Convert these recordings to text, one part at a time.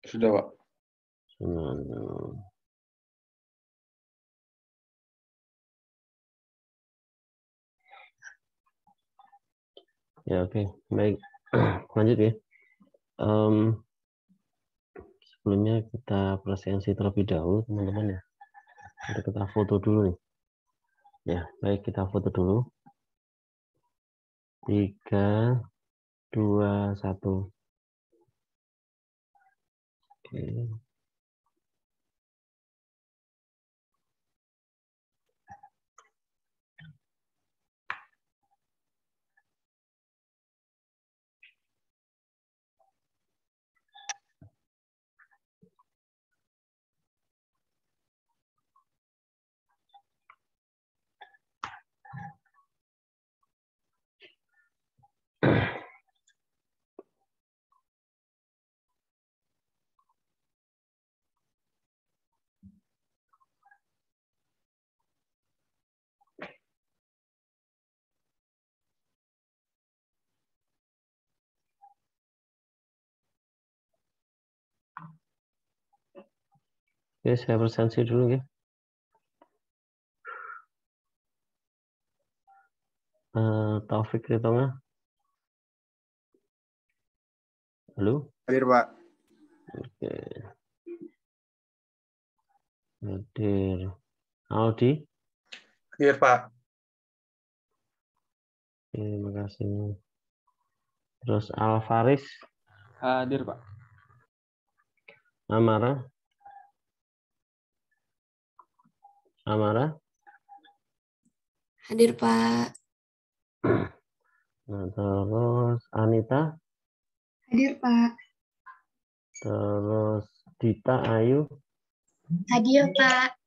Sudah, Pak. Ya, oke. Baik. Lanjut ya. Sebelumnya kita presensi terlebih dahulu, teman-teman ya. Jadi kita foto dulu nih. Ya, baik, kita foto dulu. 3, 2, 1. Oke. Oke, saya presensi dulu ya. Taufik di tengah. Halo? Hadir, Pak. Oke. Hadir. Audi? Hadir, Pak. Terima kasih. Terus Alvaris? Hadir, Pak. Amara? Amara? Hadir, Pak. Nah, terus Anita? Hadir, Pak. Terus Dita Ayu? Hadir, Pak.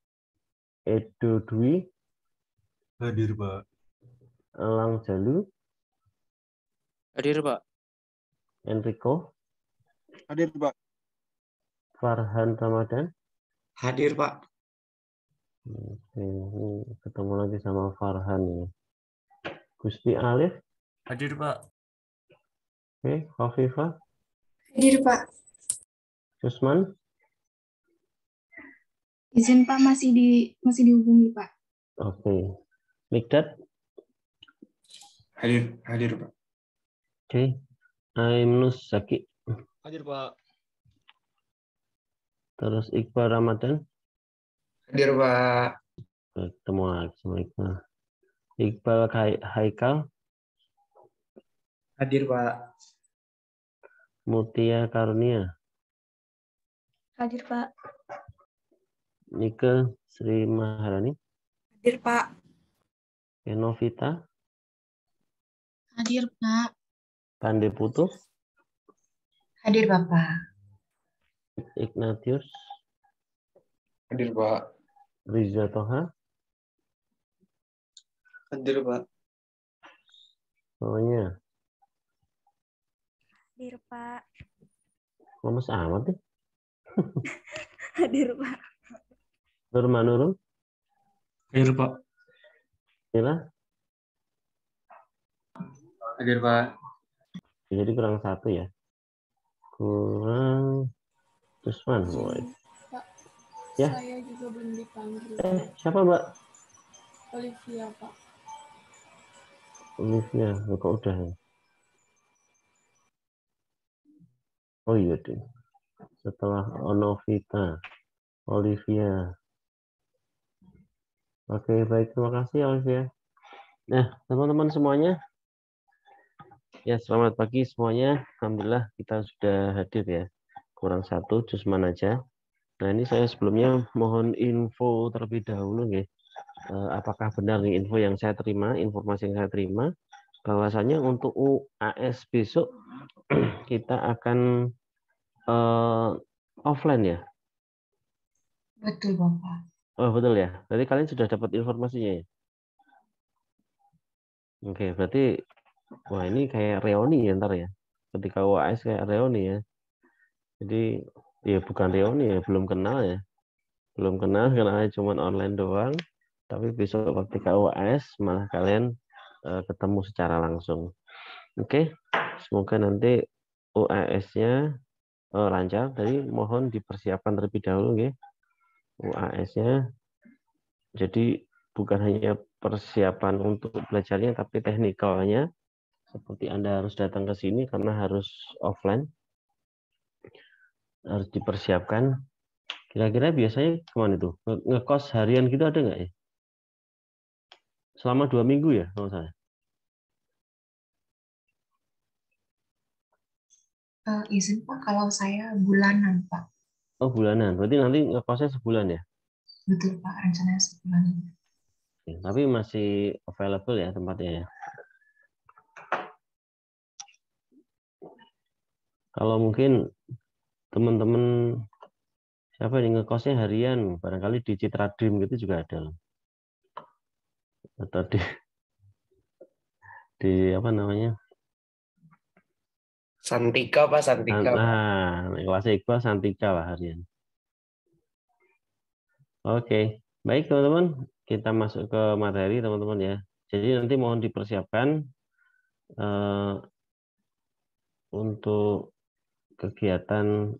Edo Dwi? Hadir, Pak. Elang Jalu? Hadir, Pak. Enrico? Hadir, Pak. Farhan Ramadan? Hadir, Pak. Oke, ini ketemu lagi sama Farhan ini. Gusti Alif? Hadir, Pak. Oke, Khafifah? Hadir, Pak. Usman? Izin, Pak, masih dihubungi, Pak. Oke. Mikdad? Hadir, Pak. Oke. Aimnus Zaki? Hadir, Pak. Terus Iqbal Ramadan? Hadir, Pak. Ketemu lagi sama Iqbal. Iqbal Haikal? Hadir, Pak. Mutia Karunia? Hadir, Pak. Nike Sri Maharani? Hadir, Pak. Novita? Hadir, Pak. Pande Putu? Hadir, Bapak. Ignatius? Hadir, Pak. Riza Toha? Hadir, Pak. Pokoknya Hadir, Pak. lemes amat ya. Hadir, Pak. Nurman Nurul? Hadir, Pak. Mila? Hadir, Pak. Jadi kurang satu ya. Kurang Usman. Pak, Ya. saya juga belum dipanggil. Siapa Mbak? Olivia, Pak. Olivia. Kok udah ya? Oh iya deh. Setelah Onovita, Olivia. Oke, baik. Terima kasih Olivia. Nah, teman-teman semuanya. Ya, selamat pagi semuanya. Alhamdulillah kita sudah hadir ya. Kurang satu, Jusman aja. Nah, ini saya sebelumnya mohon info terlebih dahulu ya. Apakah benar nih info yang saya terima, informasi yang saya terima, bahwasanya untuk UAS besok kita akan offline ya? Betul, Bapak. Oh, betul ya. Berarti kalian sudah dapat informasinya ya? Oke, berarti wah ini kayak reuni ya ntar ya. Ketika UAS kayak reuni ya. Jadi ya bukan reuni ya, belum kenal ya. Belum kenal karena cuma online doang. Tapi besok ketika UAS malah kalian ketemu secara langsung. Oke, semoga nanti UAS-nya lancar, jadi mohon dipersiapkan terlebih dahulu nggih UAS-nya. Jadi bukan hanya persiapan untuk belajarnya, tapi teknikalnya seperti Anda harus datang ke sini karena harus offline, harus dipersiapkan. Kira-kira biasanya kemana itu? Ngekos harian gitu ada nggak ya? Selama 2 minggu ya kalau saya. Izin Pak, kalau saya bulanan Pak. Oh bulanan, berarti nanti ngekosnya sebulan ya? Betul Pak, rencananya sebulan. Tapi masih available ya tempatnya ya? Kalau mungkin teman-teman siapa yang ngekosnya harian, barangkali di Citra Dream gitu juga ada loh. Atau di apa namanya? Santika Pak, Santika Pak. Nah, kelasnya Iqbal Santika lah harian. Oke, baik teman-teman, kita masuk ke materi teman-teman ya. Jadi nanti mohon dipersiapkan untuk kegiatan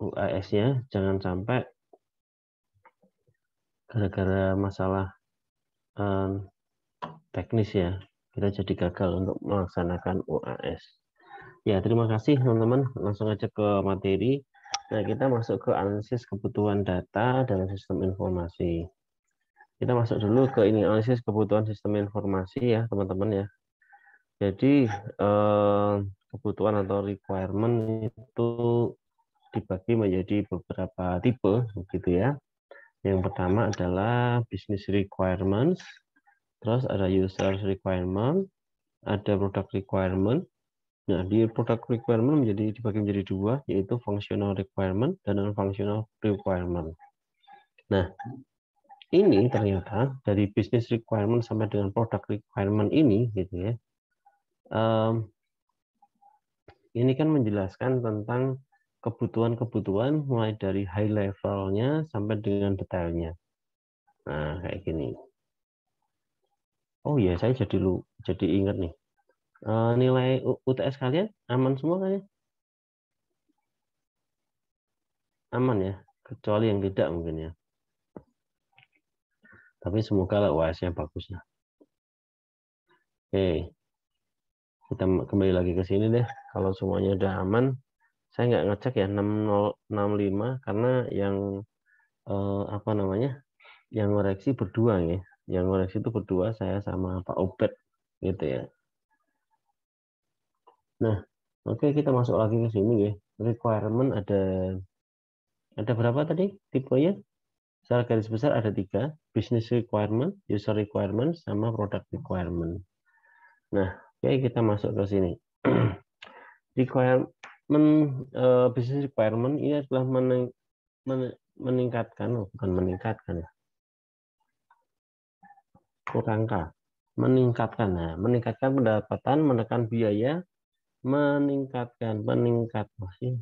UAS-nya, jangan sampai gara-gara masalah teknis ya, kita jadi gagal untuk melaksanakan UAS. Ya, terima kasih teman-teman. Langsung aja ke materi. Nah, kita masuk ke analisis kebutuhan data dalam sistem informasi. Kita masuk dulu ke ini analisis kebutuhan sistem informasi ya, teman-teman ya. Jadi kebutuhan atau requirement itu dibagi menjadi beberapa tipe, begitu ya. Yang pertama adalah business requirements, terus ada user requirement, ada product requirement. Nah, di product requirement dibagi menjadi dua, yaitu functional requirement dan non-functional requirement. Nah, ini ternyata dari business requirement sampai dengan product requirement ini, gitu ya. Ini kan menjelaskan tentang kebutuhan-kebutuhan mulai dari high levelnya sampai dengan detailnya. Nah, kayak gini. Oh iya, saya jadi ingat nih. Nilai UTS kalian aman semua kan ya? Aman ya, kecuali yang tidak mungkin ya. Tapi semoga lah UAS-nya bagus lah. Oke, kita kembali lagi ke sini deh. Kalau semuanya udah aman, saya nggak ngecek ya 6065 karena yang apa namanya, yang koreksi berdua ya. Yang koreksi itu berdua, saya sama Pak Obed gitu ya. Nah, oke, kita masuk lagi ke sini ya. Requirement ada berapa tadi tipenya? Secara garis besar ada 3, business requirement, user requirement, sama product requirement. Nah, oke, kita masuk ke sini. Requirement business requirement ini adalah meningkatkan, bukan meningkatkan ya. Kurangkah? Meningkatkan. Nah, meningkatkan pendapatan, menekan biaya, meningkat masih.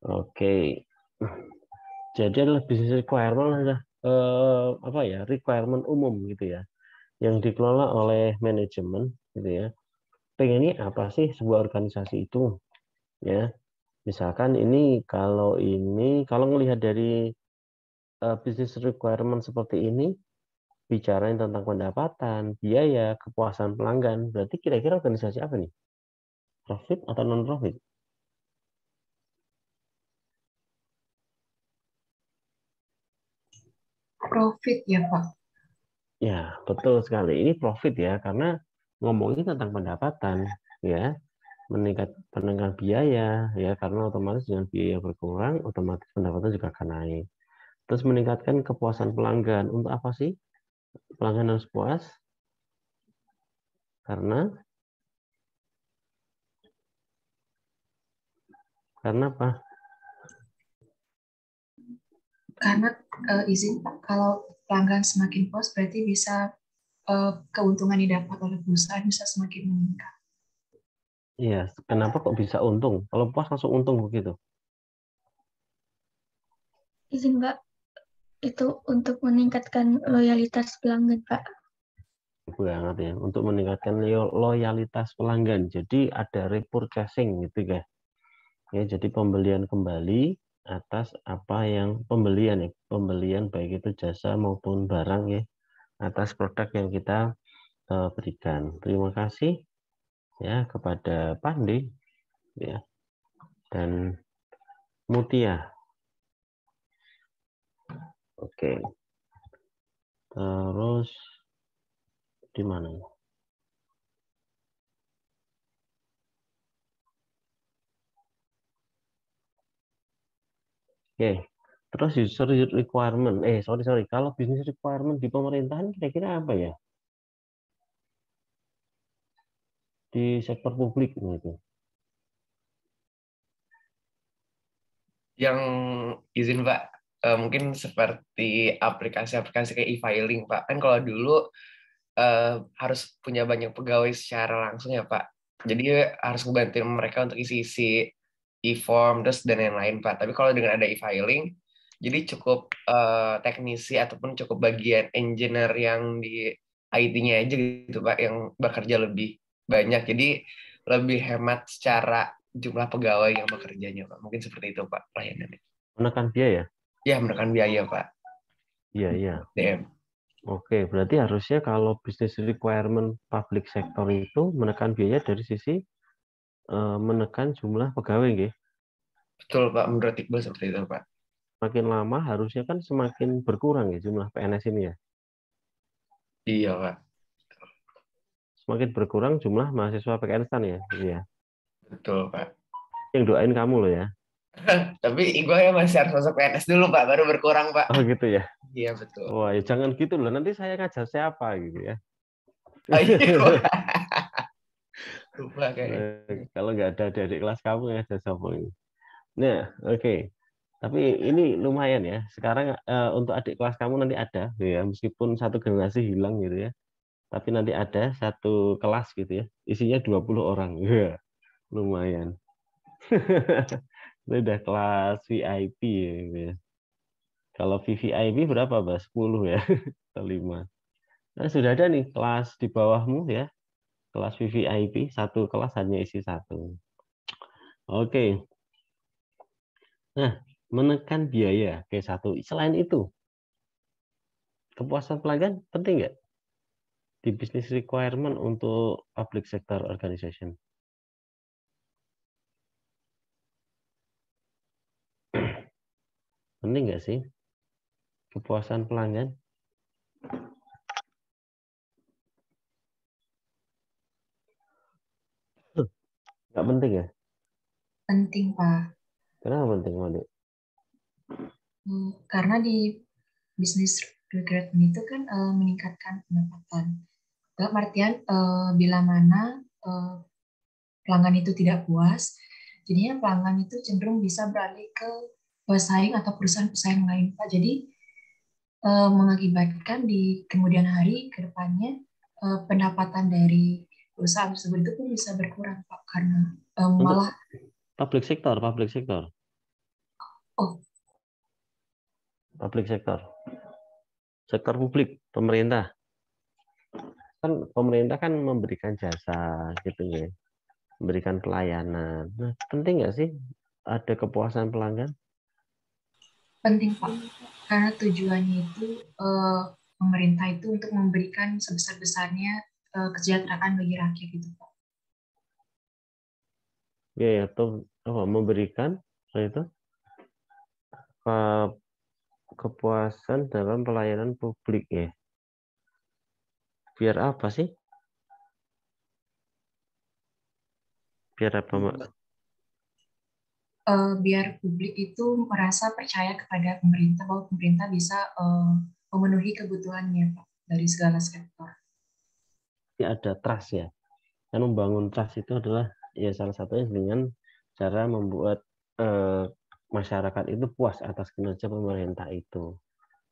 Oke. Jadi adalah business requirement adalah apa ya, requirement umum gitu ya, yang dikelola oleh manajemen gitu ya. Pengennya apa sih sebuah organisasi itu ya? Misalkan ini kalau melihat dari business requirement seperti ini, bicarain tentang pendapatan, biaya, kepuasan pelanggan, berarti kira-kira organisasi apa nih? Profit atau non profit? Profit ya Pak. Ya, betul sekali. Ini profit ya, karena ngomongin tentang pendapatan ya. Meningkat biaya ya, karena otomatis dengan biaya berkurang otomatis pendapatan juga akan naik. Terus meningkatkan kepuasan pelanggan. Untuk apa sih pelanggan harus puas? Karena apa? Karena izin Pak, kalau pelanggan semakin puas berarti bisa keuntungan didapat oleh perusahaan bisa semakin meningkat. Iya, kenapa kok bisa untung? Kalau puas langsung untung begitu. Izin Pak, itu untuk meningkatkan loyalitas pelanggan Pak. banget ya untuk meningkatkan loyalitas pelanggan. Jadi ada repurchasing gitu guys. Ya, jadi pembelian kembali atas apa yang pembelian baik itu jasa maupun barang ya atas produk yang kita berikan. Terima kasih ya kepada Pandi ya dan Mutia. Oke. Terus di mana? Oke. Terus user requirement. Sorry. Kalau business requirement di pemerintahan kira-kira apa ya? Di sektor publik gitu. Yang izin Pak, mungkin seperti aplikasi-aplikasi kayak e-filing Pak. Kan kalau dulu harus punya banyak pegawai secara langsung ya Pak. Jadi harus ngebantuin mereka untuk isi-isi e-form terus dan lain-lain Pak. Tapi kalau dengan ada e-filing, jadi cukup teknisi ataupun cukup bagian engineer yang di IT-nya aja gitu Pak yang bekerja lebih banyak. Jadi lebih hemat secara jumlah pegawai yang bekerjanya Pak. Mungkin seperti itu Pak layanannya. Menekan biaya? Ya, menekan biaya Pak. Iya. DM. Oke, berarti harusnya kalau business requirement public sector itu menekan biaya dari sisi menekan jumlah pegawai, nggih. Betul Pak, menurut Iqbal seperti itu Pak. Makin lama harusnya kan semakin berkurang ya jumlah PNS ini ya. Iya Pak. Semakin berkurang jumlah mahasiswa PNS-an ya. Iya. Betul Pak. Yang doain kamu loh ya. Tapi Iqbal ya masih harus masuk PNS dulu Pak, baru berkurang Pak. Oh gitu ya. Iya betul. Wah, ya jangan gitu loh. Nanti saya ngajar siapa gitu ya. Lupa kayaknya. Kalau nggak ada adik kelas kamu ya ada siapa ini. Nah, oke. Tapi ini lumayan ya. Sekarang untuk adik kelas kamu nanti ada ya, meskipun satu generasi hilang gitu ya. Tapi nanti ada satu kelas gitu ya. Isinya 20 orang. Ya, lumayan. Itu udah kelas VIP ya, gitu ya. Kalau VVIP berapa, Mbak? 10 ya. Atau 5. Nah, sudah ada nih kelas di bawahmu ya. Kelas VVIP, satu kelas hanya isi satu. Oke. Nah, menekan biaya ke satu. Selain itu, kepuasan pelanggan penting nggak di business requirement untuk public sector organization? Penting nggak sih kepuasan pelanggan? Nggak penting ya? Penting, Pak. Kenapa penting, Madi? Karena di bisnis recruitment itu kan meningkatkan pendapatan. Dalam artian bila mana pelanggan itu tidak puas, jadinya pelanggan itu cenderung bisa beralih ke pesaing atau perusahaan-pesaing lain, Pak. Jadi mengakibatkan di kemudian hari ke depannya pendapatan dari perusahaan tersebut itu pun bisa berkurang, Pak, karena malah public sector. Oh, Public sector. Sektor publik, pemerintah. Kan pemerintah kan memberikan jasa gitu ya. Memberikan pelayanan. Nah, penting nggak sih ada kepuasan pelanggan? penting, Pak. Karena tujuannya itu pemerintah itu untuk memberikan sebesar-besarnya kesejahteraan bagi rakyat gitu, Pak. Ya, atau memberikan itu kepuasan dalam pelayanan publik ya. Biar apa sih? Biar apa, Mbak? Biar publik itu merasa percaya kepada pemerintah bahwa pemerintah bisa memenuhi kebutuhannya, Pak, dari segala sektor. Ada trust ya. Dan membangun trust itu adalah ya salah satunya dengan cara membuat masyarakat itu puas atas kinerja pemerintah itu.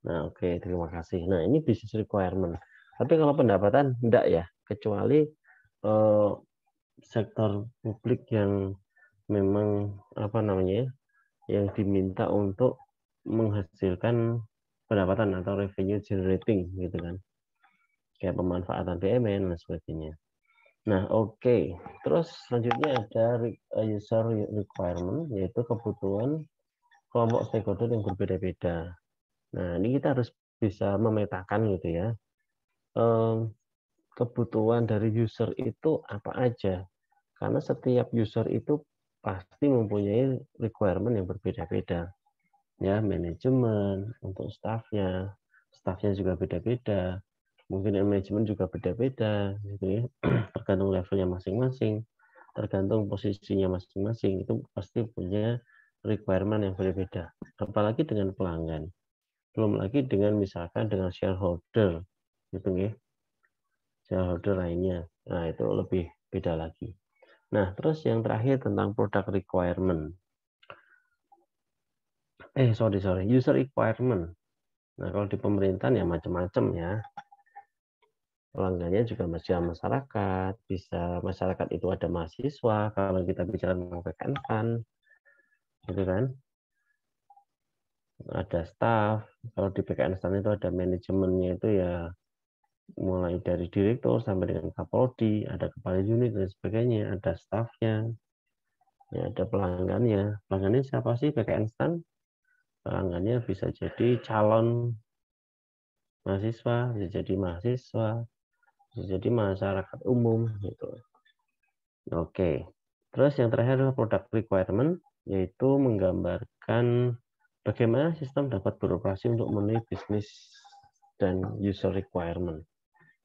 Nah, oke, terima kasih. Nah, ini business requirement. Tapi kalau pendapatan enggak ya, kecuali sektor publik yang memang apa namanya yang diminta untuk menghasilkan pendapatan atau revenue generating gitu kan. kayak pemanfaatan BMN dan sebagainya. Nah, oke. Terus selanjutnya ada user requirement, yaitu kebutuhan kelompok stakeholder yang berbeda-beda. Nah, ini kita harus bisa memetakan gitu ya. Kebutuhan dari user itu apa aja. Karena setiap user itu pasti mempunyai requirement yang berbeda-beda. Ya, manajemen untuk staffnya juga beda-beda. Mungkin manajemen juga beda-beda, gitu ya. Tergantung levelnya masing-masing, tergantung posisinya masing-masing, itu pasti punya requirement yang berbeda. Apalagi dengan pelanggan, belum lagi dengan misalkan dengan shareholder, gitu ya, shareholder lainnya. Nah itu lebih beda lagi. Nah terus yang terakhir tentang product requirement. User requirement. Nah kalau di pemerintahan ya macam-macam ya. Pelanggannya juga masyarakat, bisa masyarakat itu ada mahasiswa, kalau kita bicara tentang PKN, gitu kan. Ada staff, kalau di PKN itu ada manajemennya itu ya mulai dari direktur sampai dengan kapoldi, ada kepala unit dan sebagainya, ada staffnya, ya ada pelanggannya. Pelanggannya siapa sih PKN STAN? Pelanggannya bisa jadi calon mahasiswa, bisa jadi mahasiswa, jadi masyarakat umum gitu. Oke. Terus yang terakhir adalah product requirement, yaitu menggambarkan bagaimana sistem dapat beroperasi untuk memenuhi bisnis dan user requirement.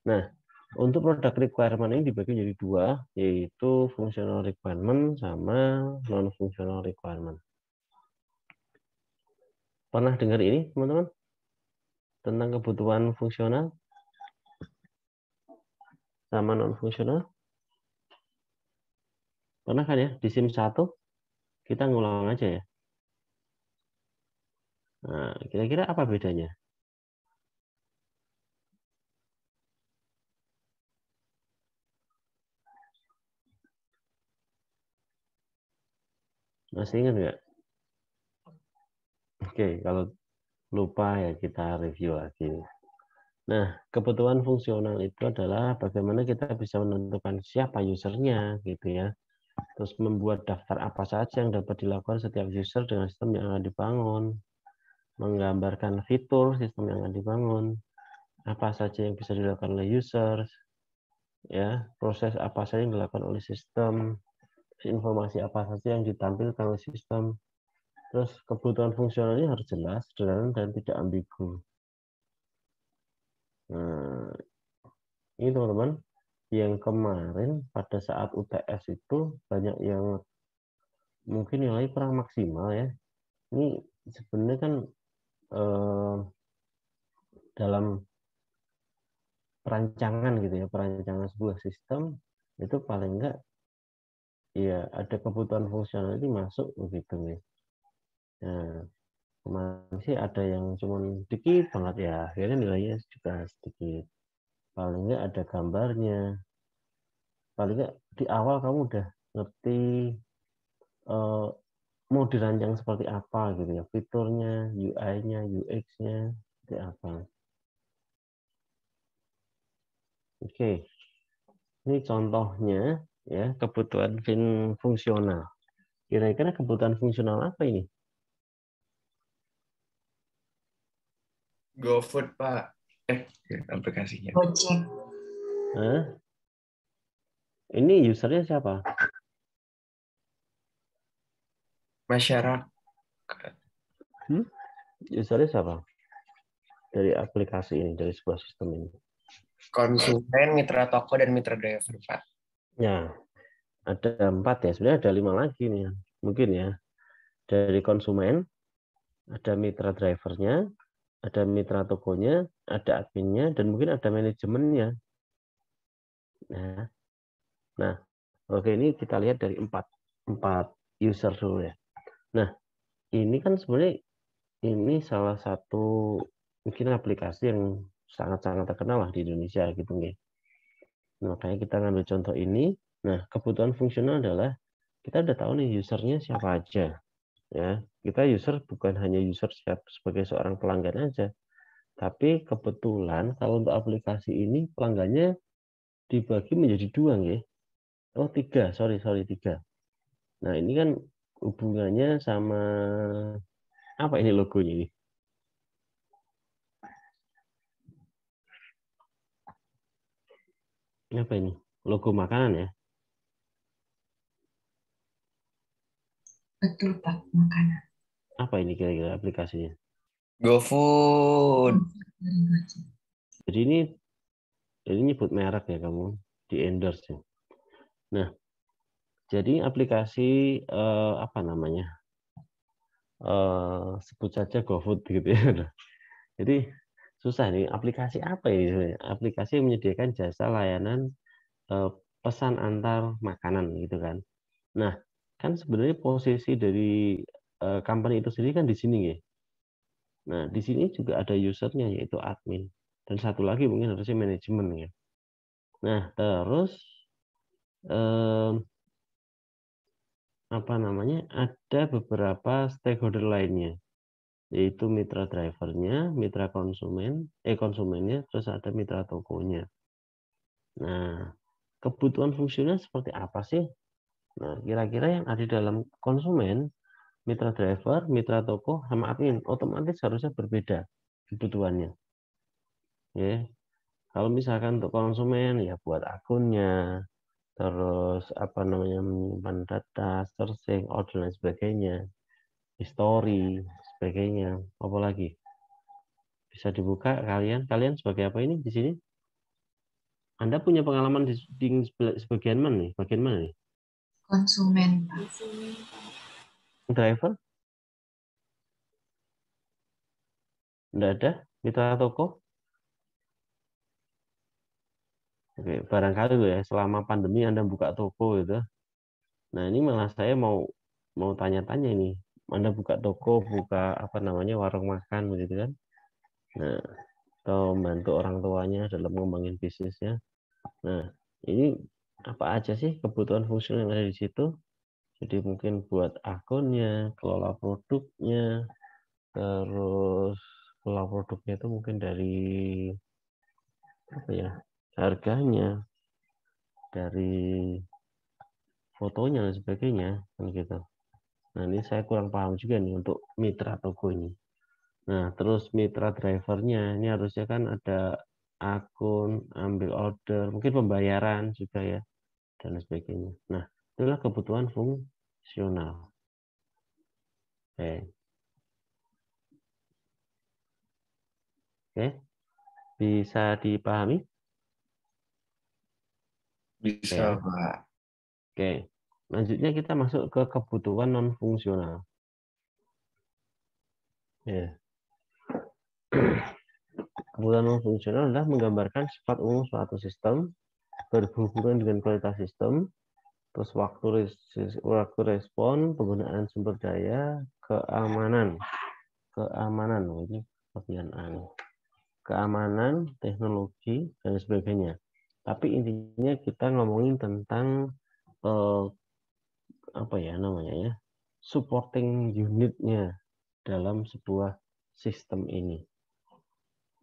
Nah, untuk product requirement ini dibagi jadi dua, yaitu functional requirement sama non-functional requirement. Pernah dengar ini, teman-teman? Tentang kebutuhan fungsional sama non-fungsional? Pernah kan ya? Di SIM 1 kita ngulang aja ya. Nah, kira-kira apa bedanya? Masih ingat nggak? Oke, kalau lupa ya kita review lagi. Nah, kebutuhan fungsional itu adalah bagaimana kita bisa menentukan siapa usernya, gitu ya. Terus membuat daftar apa saja yang dapat dilakukan setiap user dengan sistem yang akan dibangun, menggambarkan fitur sistem yang akan dibangun, apa saja yang bisa dilakukan oleh users, ya, proses apa saja yang dilakukan oleh sistem, informasi apa saja yang ditampilkan oleh sistem. Terus kebutuhan fungsionalnya harus jelas, sederhana, dan tidak ambigu. Nah, ini teman-teman, yang kemarin pada saat UTS itu banyak yang mungkin nilai kurang maksimal ya. Ini sebenarnya kan dalam perancangan gitu ya, perancangan sebuah sistem itu paling enggak ya ada kebutuhan fungsional ini masuk begitu nih. Nah, kemarin sih ada yang cuman dikit banget ya, akhirnya nilainya juga sedikit. Paling enggak ada gambarnya. Paling enggak di awal kamu udah ngerti mau dirancang seperti apa gitu ya, fiturnya, UI-nya, UX-nya seperti apa. Oke, ini contohnya ya kebutuhan fungsional. Kira-kira kebutuhan fungsional apa ini? GoFood, Pak. Aplikasinya. Gojek. Ini usernya siapa? Masyarakat. Usernya siapa? Dari aplikasi ini, dari sebuah sistem ini. Konsumen, mitra toko, dan mitra driver, Pak. Ya, ada 4 ya. Sebenarnya ada 5 lagi nih. Mungkin ya. Dari konsumen, ada mitra drivernya, ada mitra tokonya, ada adminnya, dan mungkin ada manajemennya. Nah, oke, ini kita lihat dari 4 user dulu ya. Nah, ini kan sebenarnya ini salah satu mungkin aplikasi yang sangat-sangat terkenal lah di Indonesia gitu nih. Nah, makanya kita ngambil contoh ini. Nah, kebutuhan fungsional adalah kita udah tahu nih usernya siapa aja. Ya, kita user bukan hanya user sebagai seorang pelanggan aja, Tapi kebetulan kalau untuk aplikasi ini pelanggannya dibagi menjadi 2 nggih. Oh 3, sorry 3. Nah ini kan hubungannya sama apa ini logonya ini? Ini apa ini? Logo makanan ya? Betul, Pak, makanan. Apa ini kira-kira aplikasinya? GoFood. Jadi ini nyebut merek ya kamu, di endorse ya. Nah, jadi aplikasi apa namanya? Sebut saja GoFood gitu ya. Jadi susah nih, aplikasi apa ini sebenarnya? Aplikasi yang menyediakan jasa layanan pesan antar makanan gitu kan. Nah, kan sebenarnya posisi dari company itu sendiri kan di sini ya. Nah, di sini juga ada usernya yaitu admin. Dan satu lagi mungkin harusnya manajemen ya. Nah, terus apa namanya? Ada beberapa stakeholder lainnya, yaitu mitra drivernya, mitra konsumennya, terus ada mitra tokonya. Nah, kebutuhan fungsinya seperti apa sih? Nah, kira-kira yang ada di dalam konsumen, mitra driver, mitra toko, sama admin, otomatis harusnya berbeda kebutuhannya. Ya, kalau misalkan untuk konsumen ya buat akunnya, terus apa namanya menyimpan data, searching, order dan sebagainya, history, sebagainya. Apa lagi? Bisa dibuka kalian sebagai apa ini di sini? Anda punya pengalaman di sebagian mana nih? Bagian mana nih? Konsumen, Pak. Konsumen, Pak. Driver? Enggak ada? Mitra toko? Oke, barangkali loh ya, selama pandemi Anda buka toko gitu. Nah, ini malah saya mau tanya-tanya ini. Anda buka toko, buka apa namanya warung makan begitu kan? Nah, atau membantu orang tuanya dalam mengembangin bisnisnya. Nah, ini apa aja sih kebutuhan fungsional yang ada di situ? Jadi mungkin buat akunnya, kelola produknya, terus kelola produknya itu mungkin dari apa ya? Harganya, dari fotonya dan sebagainya kan gitu. Nah, ini saya kurang paham juga nih untuk mitra toko ini. Nah, terus mitra drivernya ini harusnya kan ada akun, ambil order, mungkin pembayaran juga ya, dan sebagainya. Nah, itulah kebutuhan fungsional. Oke, bisa dipahami? Bisa, Pak. Oke, lanjutnya kita masuk ke kebutuhan non fungsional. Ya. Kebutuhan non fungsional adalah menggambarkan sifat umum suatu sistem berhubungan dengan kualitas sistem, terus waktu respon, penggunaan sumber daya, keamanan, ini bagian keamanan, teknologi dan sebagainya. Tapi intinya kita ngomongin tentang apa ya namanya ya, supporting unitnya dalam sebuah sistem ini.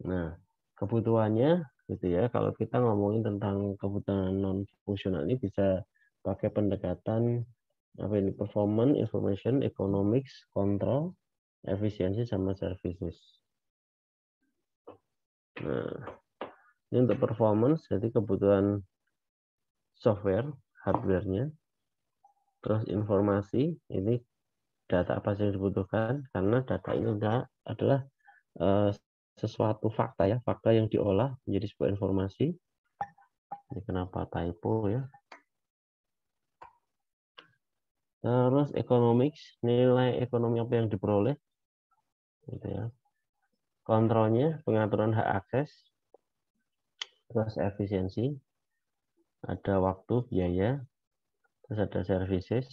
Nah, kebutuhannya gitu ya, kalau kita ngomongin tentang kebutuhan non fungsional ini bisa pakai pendekatan apa ini, performance, information, economics, control, efisiensi sama services. Nah, ini untuk performance jadi kebutuhan software, hardware-nya. Terus informasi, ini data apa sih yang dibutuhkan, karena data ini adalah sesuatu fakta ya, fakta yang diolah menjadi sebuah informasi. Ini kenapa typo ya? Terus economics, nilai ekonomi apa yang diperoleh, gitu ya. Kontrolnya, pengaturan hak akses, terus efisiensi, ada waktu, biaya, terus ada services,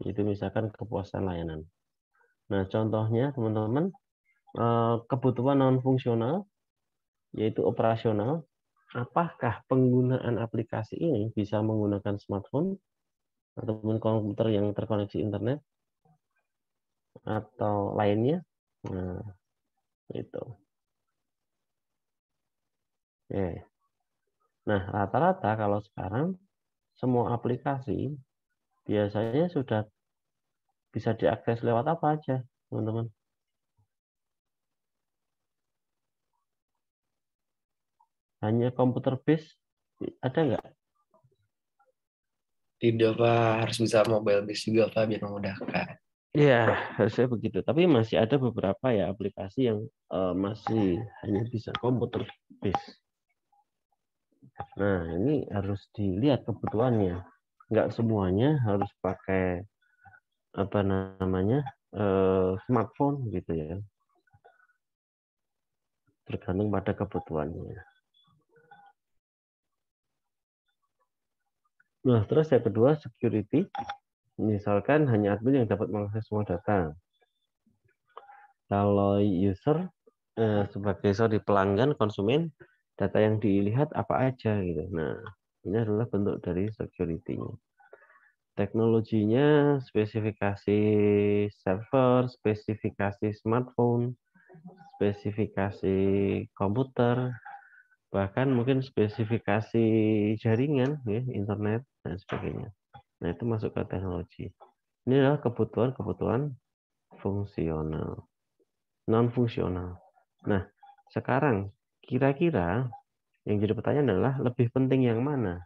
itu misalkan kepuasan layanan. Nah, contohnya teman-teman, kebutuhan non fungsional yaitu operasional. Apakah penggunaan aplikasi ini bisa menggunakan smartphone ataupun komputer yang terkoneksi internet atau lainnya? Nah, itu. Oke. Nah, rata-rata kalau sekarang semua aplikasi biasanya sudah bisa diakses lewat apa aja, teman-teman? Hanya komputer base, ada nggak? Tidak, Pak. Harus bisa mobile base juga, Pak, biar memudahkan. Ya, harusnya begitu. Tapi masih ada beberapa ya aplikasi yang masih hanya bisa komputer base. Nah, ini harus dilihat kebutuhannya. Nggak semuanya harus pakai apa namanya smartphone gitu ya. Tergantung pada kebutuhannya. Nah, terus yang kedua security. Misalkan hanya admin yang dapat mengakses semua data. Kalau user sebagai pelanggan konsumen, data yang dilihat apa aja gitu. Nah, ini adalah bentuk dari security-nya. Teknologinya spesifikasi server, spesifikasi smartphone, spesifikasi komputer, bahkan mungkin spesifikasi jaringan, ya, internet dan sebagainya. Nah, itu masuk ke teknologi. Ini adalah kebutuhan-kebutuhan fungsional, non-fungsional. Nah, sekarang kira-kira yang jadi pertanyaan adalah lebih penting yang mana?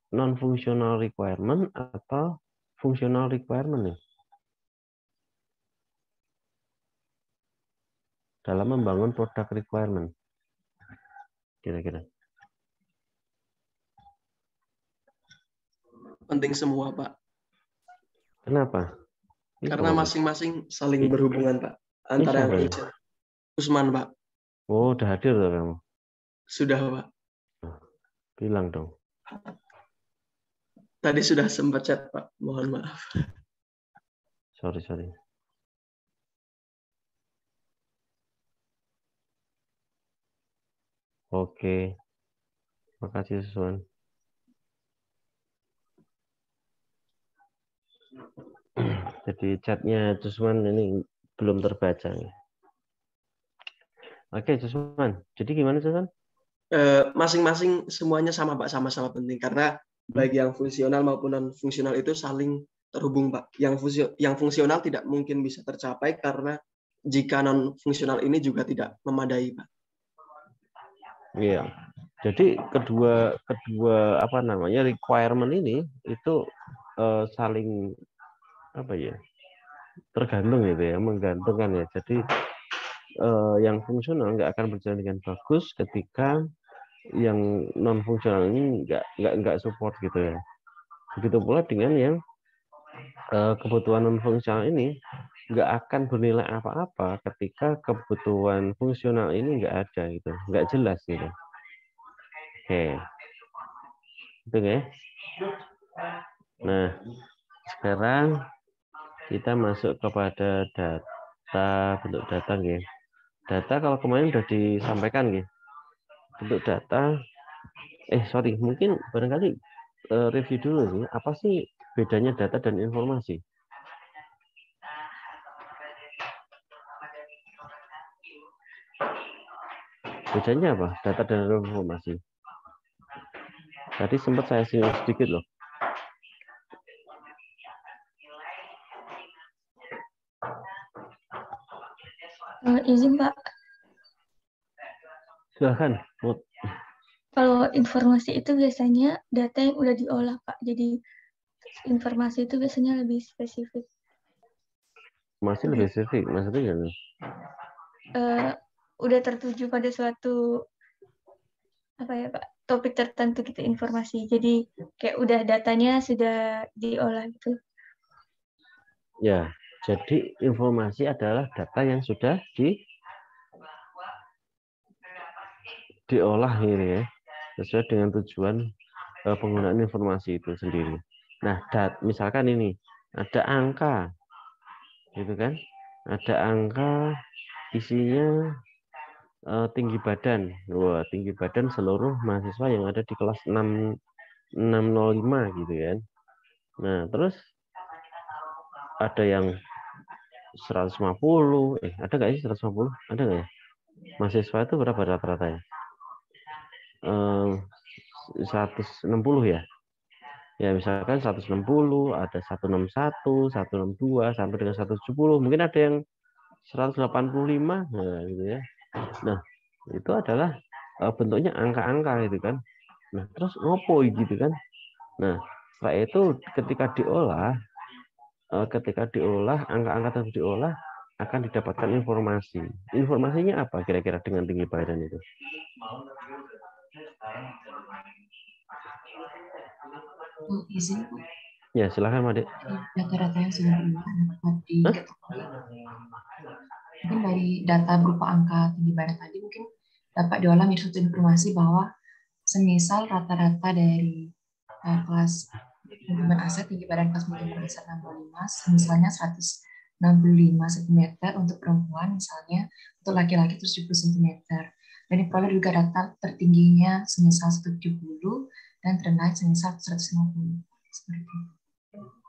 Non-functional requirement atau functional requirement nih? Dalam membangun produk requirement. Kira-kira. Penting semua, Pak. Kenapa? Karena masing-masing saling berhubungan, Pak. Ini Antara siapa yang ya? Usman, Pak. Oh, udah hadir loh kamu. Sudah, Pak. Bilang dong. Tadi sudah sempat chat, Pak. Mohon maaf. Sorry. Oke. Makasih, Susan. Jadi chatnya Jusman ini belum terbaca nih. Oke, Jusman. Jadi gimana, Jusman? Masing-masing semuanya sama, Pak. Sama-sama penting. Karena baik yang fungsional maupun non-fungsional itu saling terhubung, Pak. Yang fungsional tidak mungkin bisa tercapai karena jika non-fungsional ini juga tidak memadai, Pak. Iya. Jadi kedua apa namanya requirement ini itu saling apa ya? Tergantung gitu ya, menggantungkan ya. Jadi yang fungsional nggak akan berjalan dengan bagus ketika yang non fungsional ini nggak support gitu ya. Begitu pula dengan yang kebutuhan non fungsional ini nggak akan bernilai apa-apa ketika kebutuhan fungsional ini nggak ada gitu, nggak jelas gitu. Oke, itu ya. Nah, sekarang kita masuk kepada data, bentuk data ya. Data kalau kemarin sudah disampaikan ya. Bentuk data, mungkin barangkali review dulu sih, apa sih bedanya data dan informasi? Bedanya apa? Data dan informasi. Tadi sempat saya singgung sedikit loh. Izin Pak, Silahkan. kalau informasi itu biasanya data yang udah diolah Pak, jadi informasi itu biasanya lebih spesifik. Masih lebih spesifik, maksudnya gimana? Udah tertuju pada suatu apa ya Pak, topik tertentu gitu informasi. Jadi kayak udah datanya sudah diolah gitu. Ya, jadi informasi adalah data yang sudah diolah ini ya, sesuai dengan tujuan penggunaan informasi itu sendiri. Nah, misalkan ini ada angka, gitu kan? Ada angka isinya tinggi badan. Wah, tinggi badan seluruh mahasiswa yang ada di kelas 605 gitu kan. Nah, terus ada yang 150, ada nggak sih 150? Ada nggak ya? mahasiswa itu berapa rata-rata ya? 160 ya? Ya misalkan 160, ada 161, 162, sampai dengan 170. Mungkin ada yang 185, nah gitu ya. Nah, itu adalah bentuknya angka-angka gitu kan. Nah, terus ngopo gitu kan. Nah, setelah itu ketika diolah, angka-angka tersebut diolah, akan didapatkan informasi. Informasinya apa kira-kira dengan tinggi badan itu? Izin Bu, Ya, silakan Made. data-data yang sudah diolah dapat diketahui. Mungkin dari data berupa angka tinggi badan tadi mungkin dapat diolah menjadi suatu informasi bahwa semisal rata-rata dari kelas manajemen aset, tinggi badan kelas manajemen aset 65, misalnya 165 cm untuk perempuan, misalnya untuk laki-laki 70 cm. Dan diperoleh juga data tertingginya semisal 170 dan terendah semisal 150. Seperti itu.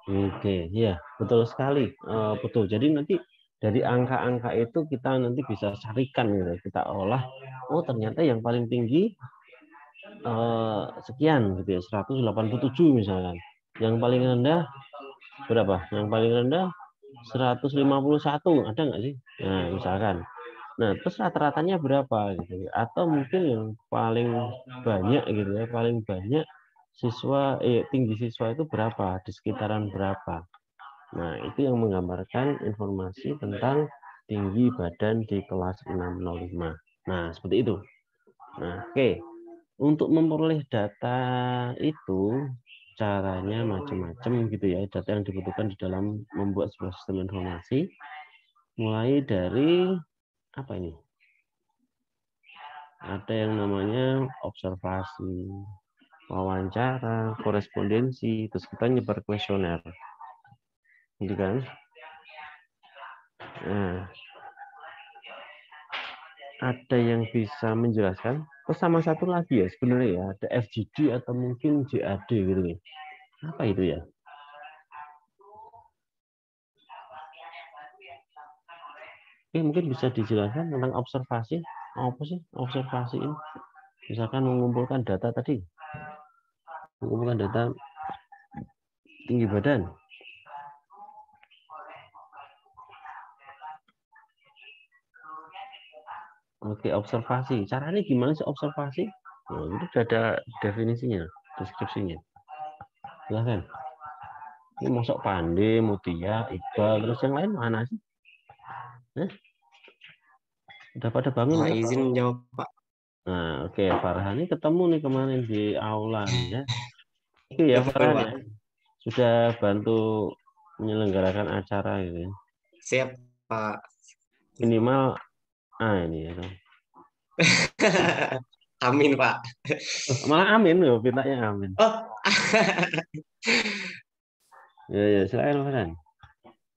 Oke, ya betul sekali, betul. Jadi nanti dari angka-angka itu kita nanti bisa carikan gitu, kita olah. Oh ternyata yang paling tinggi sekian gitu ya, 187 misalkan. Yang paling rendah berapa? Yang paling rendah 151, ada nggak sih? Nah misalkan. Nah terus rata-ratanya berapa gitu? Atau mungkin yang paling banyak gitu ya, paling banyak siswa tinggi siswa itu berapa, di sekitaran berapa. Nah itu yang menggambarkan informasi tentang tinggi badan di kelas 605. Nah seperti itu. Nah oke, untuk memperoleh data itu caranya macam-macam gitu ya, data yang dibutuhkan di dalam membuat sebuah sistem informasi, mulai dari apa ini, ada yang namanya observasi, wawancara, korespondensi, terus kita nyebar kuesioner, gitu kan. Nah, ada yang bisa menjelaskan? Terus sama satu lagi ya sebenarnya ya, ada FGD atau mungkin JAD gitu nih. Apa itu ya? Oke, mungkin bisa dijelaskan tentang observasi. Apa sih observasi ini? Misalkan mengumpulkan data tadi, mengumpulkan data tinggi badan. Oke, observasi. Caranya gimana sih observasi? Nah, itu sudah ada definisinya, deskripsinya. Silahkan. Ini masuk Pande, Mutia, Iqbal, terus yang lain mana sih? Udah pada bangun kan? Izin menjawab Pak. Nah, oke, Farhan ini ketemu nih kemarin di aula ya. Oke ya Farhan ya. Sudah bantu menyelenggarakan acara gitu ya. Siap Pak. Minimal ini ya. Amin Pak. Malah amin loh, mintanya amin. Oh. Ya, silakan Farhan.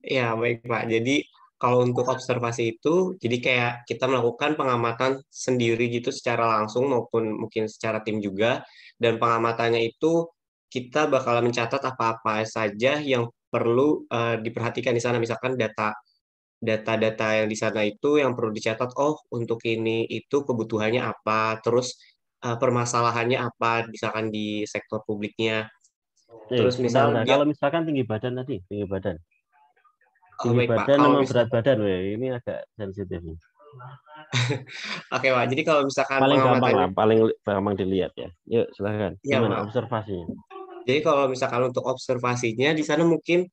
Ya, baik Pak. Jadi kalau untuk observasi itu, jadi kayak kita melakukan pengamatan sendiri gitu secara langsung maupun mungkin secara tim juga. Dan pengamatannya itu kita bakal mencatat apa-apa saja yang perlu diperhatikan di sana. Misalkan data-data yang di sana itu yang perlu dicatat. Oh, untuk ini itu kebutuhannya apa, terus permasalahannya apa, misalkan di sektor publiknya. Terus misal dia, kalau misalkan tinggi badan tadi, tinggi badan. oh, Tinggi baik Pak. badan Kalau sama berat badan, ini agak sensitif nih. Oke Pak, jadi kalau misalkan Paling gampang lah, pengamatannya, paling gampang dilihat ya. Yuk silakan. ya Gimana Pak. observasinya? Jadi kalau misalkan untuk observasinya di sana mungkin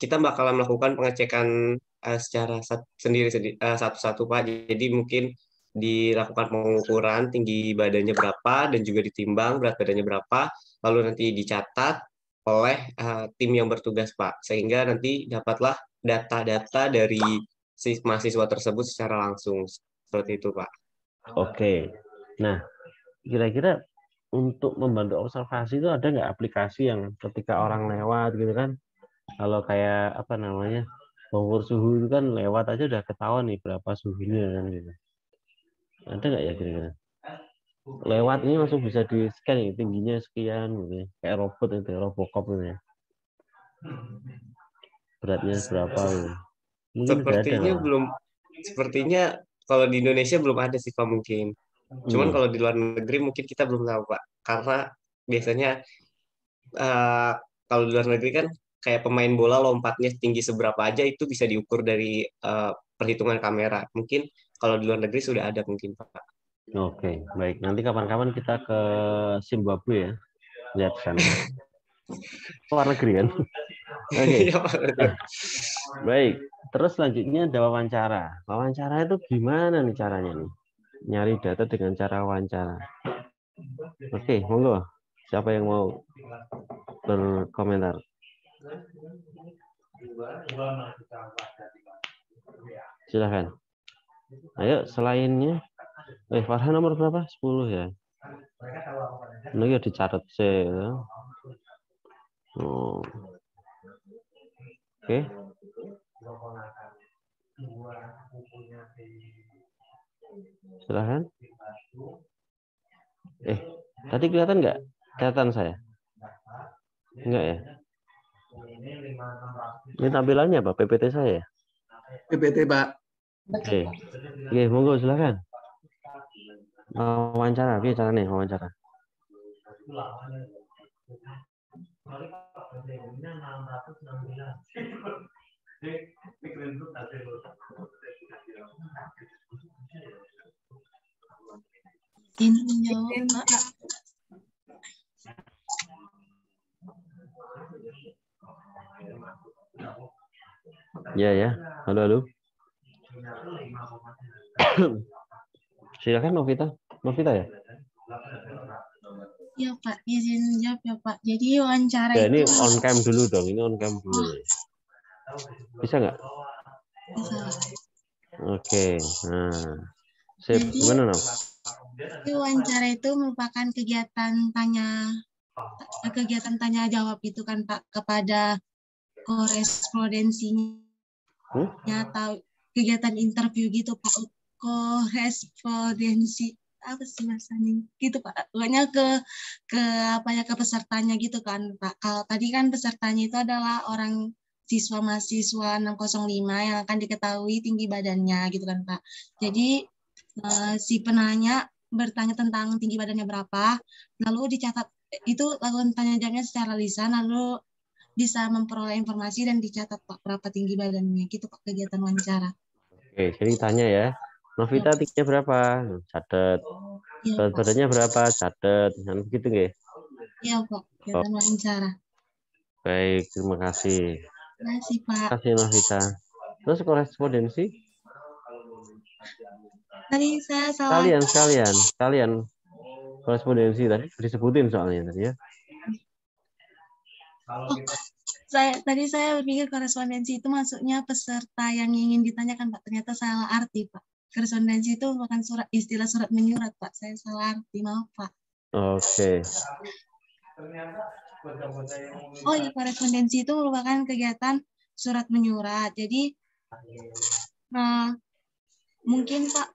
kita bakalan melakukan pengecekan secara satu-satu Pak. Jadi mungkin dilakukan pengukuran tinggi badannya berapa dan juga ditimbang berat badannya berapa, lalu nanti dicatat oleh tim yang bertugas Pak. Sehingga nanti dapatlah data-data dari si mahasiswa tersebut secara langsung. Seperti itu Pak. Oke. Nah, kira-kira untuk membantu observasi itu ada nggak aplikasi yang ketika orang lewat gitu kan, kalau kayak apa namanya, pengukur suhu itu kan lewat aja udah ketahuan nih berapa suhunya kan gitu. Ada nggak ya kira-kira? Lewat ini langsung bisa di scan ya, tingginya sekian gitu ya. Kayak robot itu, Robocop gitu ya. Beratnya berapa gitu. Mungkin Sepertinya ada. belum, sepertinya kalau di Indonesia belum ada sih Pak mungkin. Cuman Hmm. kalau di luar negeri mungkin kita belum tahu Pak. Karena biasanya eh, kalau di luar negeri kan kayak pemain bola lompatnya tinggi seberapa aja itu bisa diukur dari perhitungan kamera. Mungkin kalau di luar negeri sudah ada mungkin Pak. Oke, baik. Nanti kapan-kapan kita ke Zimbabwe ya, lihat sana. Luar negeri kan? Oke. Iya, Pak. Baik. Terus selanjutnya ada wawancara. Wawancara itu gimana nih caranya nih? Nyari data dengan cara wawancara. Oke, monggo. Siapa yang mau berkomentar? Silahkan. Ayo, selainnya. Farhan nomor berapa? 10 ya. Ini ya dicatat sih. Ya. Oh. Oke. Silahkan. Tadi kelihatan nggak? Kelihatan saya? Enggak ya? Ini tampilannya apa? PPT saya? PPT, Pak. Oke. Oke, monggo silahkan. Wawancara, oke cara nih wawancara. Ini menjawab, Pak. Ya. Halo. Silakan Novita. Novita ya? Ya Pak, izin jawab ya Pak. Jadi wawancara Ya, ini itu on cam dulu dong. Ini on cam dulu. Bisa nggak? bisa. Oke. Nah, sip. Jadi, Gimana Nov? Jadi wawancara itu merupakan kegiatan tanya jawab itu kan Pak kepada korespondensinya atau kegiatan interview gitu Pak, korespondensi apa sih bahasanya gitu Pak, pokoknya ke pesertanya gitu kan Pak. Kalau tadi kan pesertanya itu adalah orang siswa mahasiswa 605 yang akan diketahui tinggi badannya gitu kan Pak. Jadi si penanya bertanya tentang tinggi badannya berapa, lalu dicatat itu, lalu tanya jawabnya secara lisan, lalu bisa memperoleh informasi dan dicatat Pak berapa tinggi badannya gitu Pak, kegiatan wawancara. Oke, jadi tanya ya. Novita tingginya berapa? Catat. Berat badannya berapa? Catat. Begitu nggih? Iya Pak, kegiatan wawancara. Baik, terima kasih. Terima kasih Pak. Terima kasih Novita. Terus korespondensi? Tadi saya salah. Kalian korespondensi tadi disebutin soalnya tadi ya. Tadi saya berpikir korespondensi itu maksudnya peserta yang ingin ditanyakan Pak. Ternyata salah arti Pak. Korespondensi itu merupakan istilah surat menyurat Pak. Saya salah arti, maaf Pak. Oke. Oh ya, korespondensi itu merupakan kegiatan surat menyurat. Jadi mungkin Pak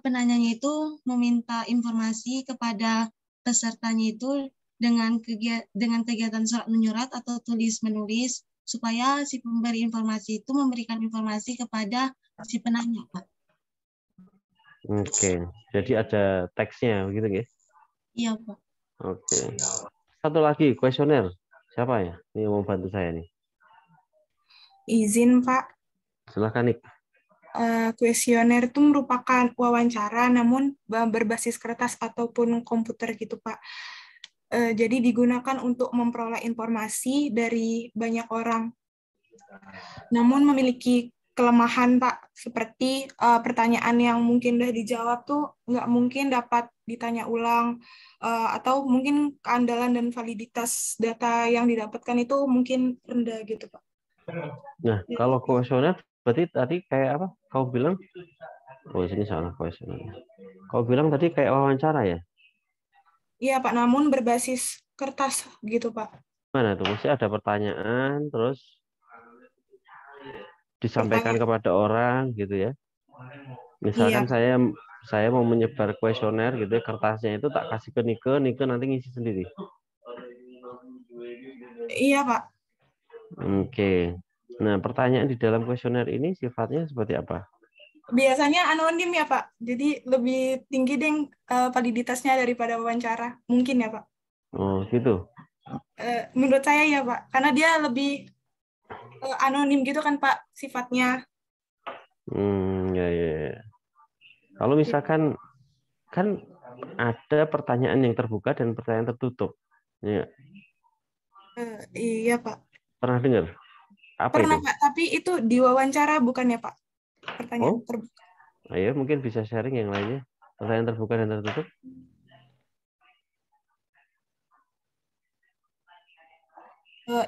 penanyanya itu meminta informasi kepada pesertanya itu dengan kegiatan surat menyurat atau tulis menulis supaya si pemberi informasi itu memberikan informasi kepada si penanya Pak. Oke, jadi ada teksnya begitu nggih? Iya Pak. Oke. Satu lagi kuesioner. Siapa ya? Ini mau bantu saya nih. Izin Pak. Silakan Nik. Kuesioner itu merupakan wawancara namun berbasis kertas ataupun komputer gitu Pak. Jadi digunakan untuk memperoleh informasi dari banyak orang. Namun memiliki kelemahan Pak, seperti pertanyaan yang mungkin udah dijawab tuh nggak mungkin dapat ditanya ulang, atau mungkin keandalan dan validitas data yang didapatkan itu mungkin rendah gitu Pak. Nah, kalau kuesioner berarti tadi kayak apa? Kau bilang? Oh, sini salah kuesioner. Kau bilang tadi kayak wawancara ya? Iya Pak, namun berbasis kertas gitu Pak. Mana tuh? Mesti ada pertanyaan, terus disampaikan kepada orang gitu ya. Misalkan iya. saya mau menyebar kuesioner gitu ya, kertasnya itu tak kasih ke Nike nanti ngisi sendiri. Iya Pak. Oke. Nah, pertanyaan di dalam kuesioner ini sifatnya seperti apa? Biasanya anonim ya, Pak. Jadi lebih tinggi deh validitasnya daripada wawancara. Mungkin ya, Pak. Oh, gitu. Menurut saya ya, Pak. Karena dia lebih anonim gitu kan, Pak, sifatnya. Ya, ya, ya. Kalau misalkan kan ada pertanyaan yang terbuka dan pertanyaan tertutup. Ya. Iya, Pak. Pernah dengar? Apa Pernah, itu? Pak. Tapi itu di wawancara bukan ya, Pak? Pertanyaan terbuka. Ayo, mungkin bisa sharing yang lainnya. Pertanyaan terbuka dan tertutup.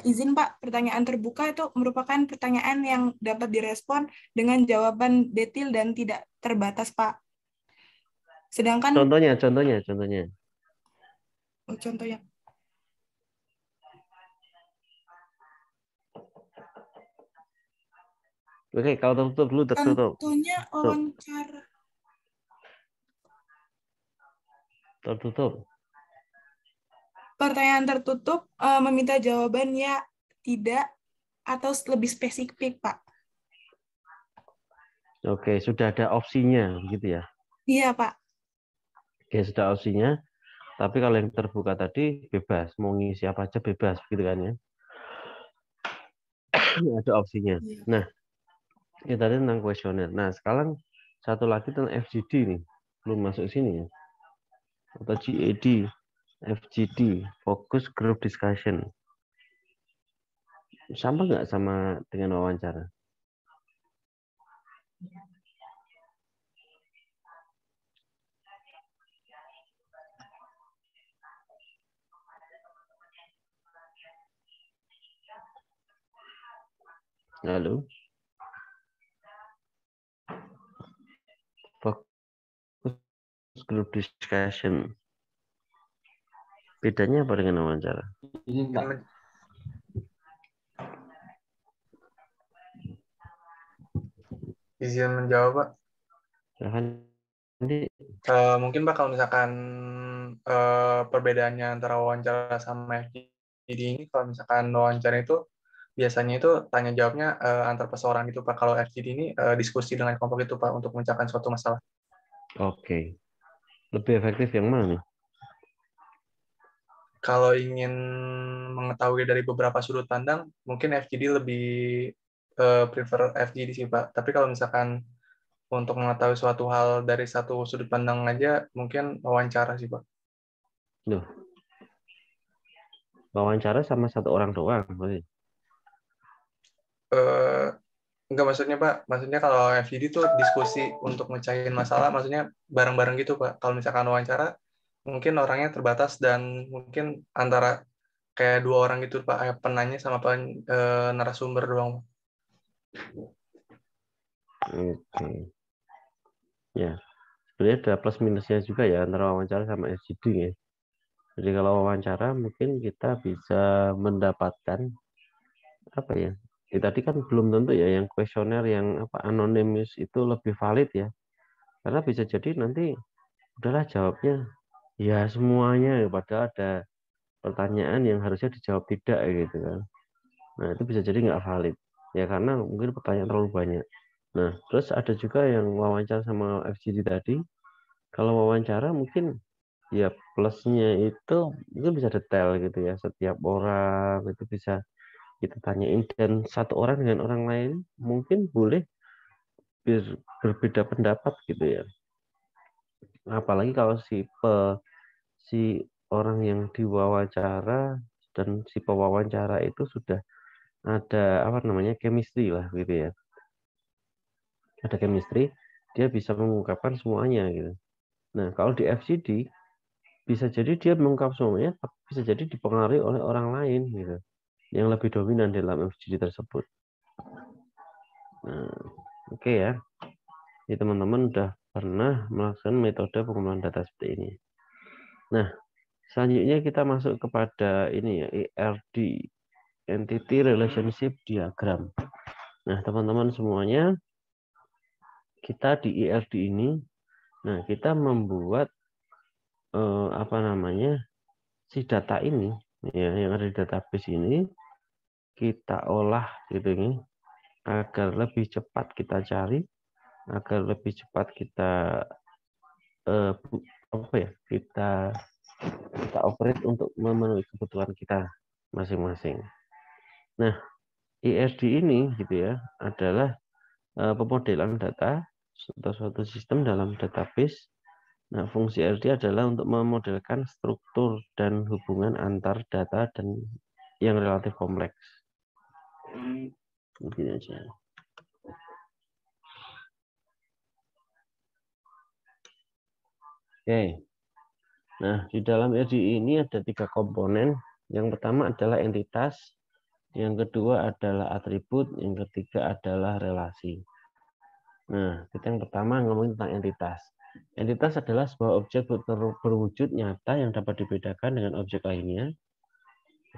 Izin Pak, pertanyaan terbuka itu merupakan pertanyaan yang dapat direspon dengan jawaban detail dan tidak terbatas, Pak. Sedangkan Contohnya. contohnya Oke, kalau tertutup dulu tertutup. Contohnya wawancara. Tertutup. Pertanyaan tertutup meminta jawaban ya, tidak, atau lebih spesifik, Pak. Oke, sudah ada opsinya, begitu ya? Iya, Pak. Oke, sudah opsinya. Tapi kalau yang terbuka tadi bebas, mau ngisi apa aja bebas, gitu kan ya? Ada opsinya. Nah, ini tadi tentang kuesioner. Nah, sekarang satu lagi tentang FGD nih, belum masuk sini ya. Atau GAD, FGD, Focus Group Discussion. Sama nggak sama dengan wawancara? Halo? Focus Group Discussion. Bedanya apa dengan wawancara? Ini Pak. Izin menjawab, Pak. Mungkin Pak, kalau misalkan perbedaannya antara wawancara sama FGD ini, kalau misalkan wawancara itu biasanya itu tanya jawabnya antar perseorangan gitu Pak. Kalau FGD ini diskusi dengan kelompok itu Pak untuk memecahkan suatu masalah. Oke. Lebih efektif yang mana nih? Kalau ingin mengetahui dari beberapa sudut pandang, mungkin FGD lebih prefer FGD sih Pak. Tapi kalau misalkan untuk mengetahui suatu hal dari satu sudut pandang aja, mungkin wawancara sih Pak. Loh. Wawancara sama satu orang doang. Enggak, maksudnya Pak, maksudnya kalau FGD itu diskusi untuk mecahin masalah, maksudnya bareng-bareng gitu Pak. Kalau misalkan wawancara, mungkin orangnya terbatas dan mungkin antara kayak dua orang gitu Pak, penanya sama narasumber doang. Oke. Ya, sebenarnya ada plus minusnya juga ya antara wawancara sama FGD ya. Jadi kalau wawancara mungkin kita bisa mendapatkan apa ya? Tadi kan belum tentu ya yang kuesioner yang apa anonimus itu lebih valid ya. Karena bisa jadi nanti udahlah jawabnya ya semuanya padahal ada pertanyaan yang harusnya dijawab tidak gitu kan. Nah, itu bisa jadi nggak valid. Ya karena mungkin pertanyaan terlalu banyak. Nah, terus ada juga yang wawancara sama FGD tadi. Kalau wawancara mungkin ya plusnya itu mungkin bisa detail gitu ya. Setiap orang itu bisa kita tanyain dan satu orang dengan orang lain mungkin boleh berbeda pendapat gitu ya. Apalagi kalau si orang yang diwawancara dan si pewawancara itu sudah ada apa namanya chemistry lah gitu ya. Ada chemistry, dia bisa mengungkapkan semuanya gitu. Nah, kalau di FGD bisa jadi dia mengungkap semuanya, tapi bisa jadi dipengaruhi oleh orang lain gitu, yang lebih dominan dalam FGD tersebut. Nah, oke ya. Jadi teman-teman udah pernah melakukan metode pengumpulan data seperti ini. Nah, selanjutnya kita masuk kepada ini ya, ERD, Entity Relationship Diagram. Nah, teman-teman semuanya, kita di ERD ini, nah kita membuat apa namanya si data ini, ya yang ada di database ini kita olah gitu ini agar lebih cepat kita cari agar lebih cepat kita kita operate untuk memenuhi kebutuhan kita masing-masing. Nah, ISD ini gitu ya adalah pemodelan data atau suatu sistem dalam database. Nah, fungsi ISD adalah untuk memodelkan struktur dan hubungan antar data dan yang relatif kompleks. Begini aja. Oke. Nah, di dalam ISD ini ada 3 komponen. Yang pertama adalah entitas, yang kedua adalah atribut, yang ketiga adalah relasi. Nah, kita yang pertama ngomongin tentang entitas. Entitas adalah sebuah objek berwujud nyata yang dapat dibedakan dengan objek lainnya.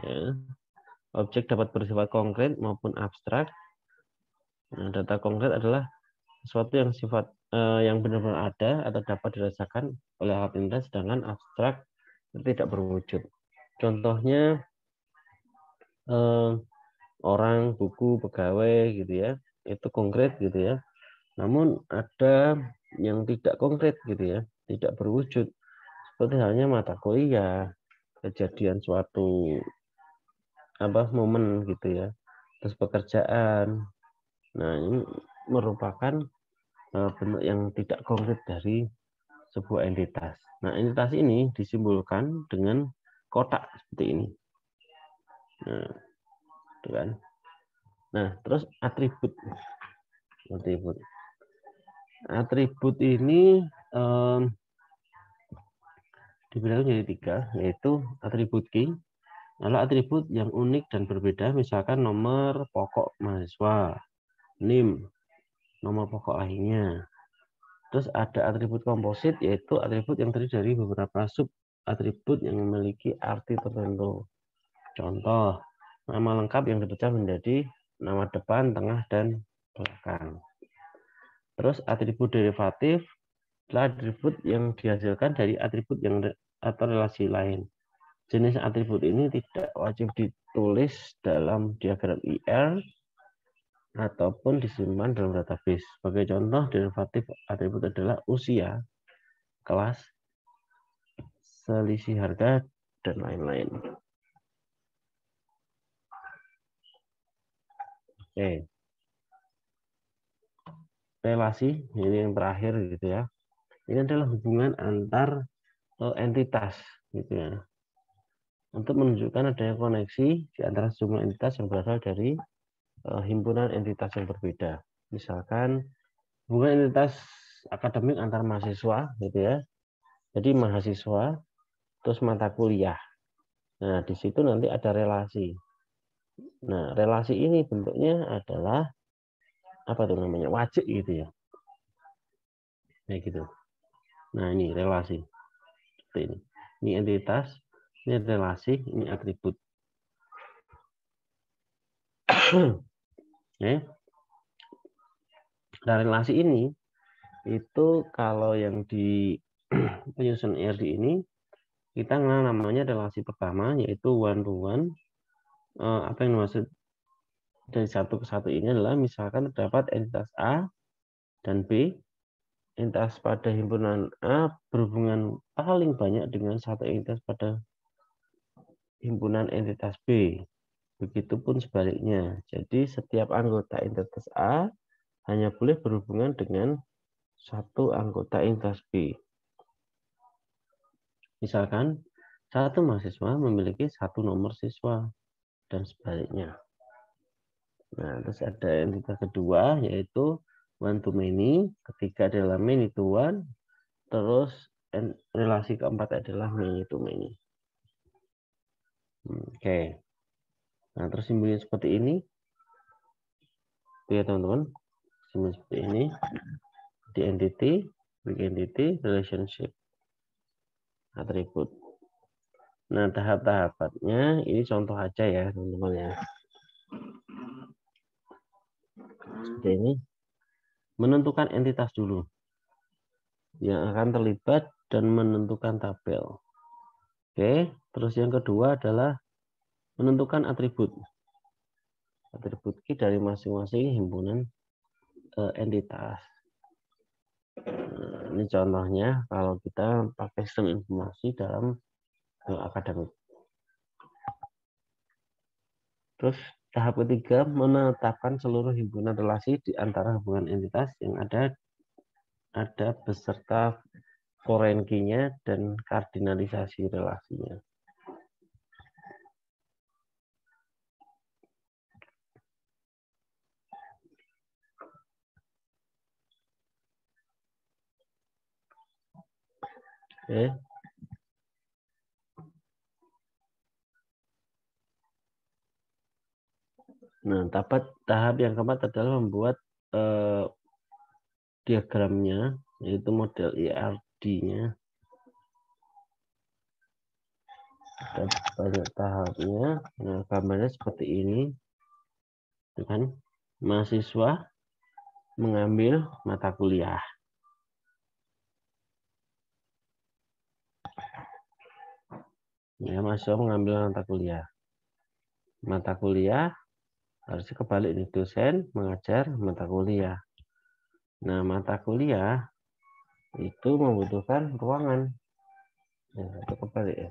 Ya. Objek dapat bersifat konkret maupun abstrak. Nah, data konkret adalah sesuatu yang yang benar-benar ada atau dapat dirasakan oleh alat indera, sedangkan abstrak tidak berwujud. Contohnya orang, buku, pegawai gitu ya, itu konkret gitu ya. Namun ada yang tidak konkret gitu ya, tidak berwujud. Seperti halnya mata kuliah, kejadian suatu momen gitu ya, terus pekerjaan. Nah, ini merupakan bentuk yang tidak konkret dari sebuah entitas. Nah, entitas ini disimbolkan dengan kotak seperti ini. Nah, itu kan. Nah, terus atribut. Atribut ini dibagi menjadi 3, yaitu atribut key adalah atribut yang unik dan berbeda, misalkan nomor pokok mahasiswa, NIM, nomor pokok lainnya. Terus ada atribut komposit, yaitu atribut yang terdiri dari beberapa sub atribut yang memiliki arti tertentu. Contoh, nama lengkap yang dipecah menjadi nama depan, tengah, dan belakang. Terus atribut derivatif adalah atribut yang dihasilkan dari atribut yang atau relasi lain. Jenis atribut ini tidak wajib ditulis dalam diagram IR ataupun disimpan dalam database. Sebagai contoh, derivatif atribut adalah usia, kelas, selisih harga, dan lain-lain. Oke. Relasi, ini yang terakhir gitu ya. Ini adalah hubungan antar entitas gitu ya. Untuk menunjukkan adanya koneksi di antara sejumlah entitas yang berasal dari himpunan entitas yang berbeda. Misalkan hubungan entitas akademik antar mahasiswa gitu ya. Jadi mahasiswa terus mata kuliah. Nah, di situ nanti ada relasi. Nah, relasi ini bentuknya adalah wajib gitu ya. Kayak gitu. Nah, ini relasi. Seperti ini. Ini entitas, ini relasi, ini atribut. Oke. Nah, relasi ini itu kalau yang di penyusun IRD ini kita namanya relasi pertama, yaitu one to one. Apa yang dimaksud dari satu ke satu ini adalah misalkan terdapat entitas A dan B. Entitas pada himpunan A berhubungan paling banyak dengan satu entitas pada himpunan entitas B. Begitupun sebaliknya. Jadi setiap anggota entitas A hanya boleh berhubungan dengan satu anggota entitas B. Misalkan satu mahasiswa memiliki satu nomor siswa dan sebaliknya. Nah, terus ada entitas kedua yaitu one to many, ketiga adalah many to one, terus relasi keempat adalah many to many. Oke. Nah, terus simbolnya seperti ini. Ya, teman-teman. Simbol seperti ini. Di entity, big entity, relationship, atribut. Nah, tahap-tahapannya ini contoh aja ya, teman-teman ya. Seperti ini. Menentukan entitas dulu yang akan terlibat dan menentukan tabel. Oke, terus yang kedua adalah menentukan atribut. Atribut key dari masing-masing himpunan entitas. Nah, ini contohnya kalau kita pakai sistem informasi dalam akademik. Terus tahap ketiga, menetapkan seluruh himpunan relasi di antara hubungan entitas yang ada beserta foreign key-nya dan kardinalisasi relasinya. Oke. Nah, tahap yang keempat adalah membuat diagramnya, yaitu model IRD-nya. Ada banyak tahapnya. Nah, gambarnya seperti ini. Kan? Mahasiswa mengambil mata kuliah. Ya, mahasiswa mengambil mata kuliah. Mata kuliah harusnya kebalik nih, dosen mengajar mata kuliah. Nah, mata kuliah itu membutuhkan ruangan. Ya, itu kebalik ya.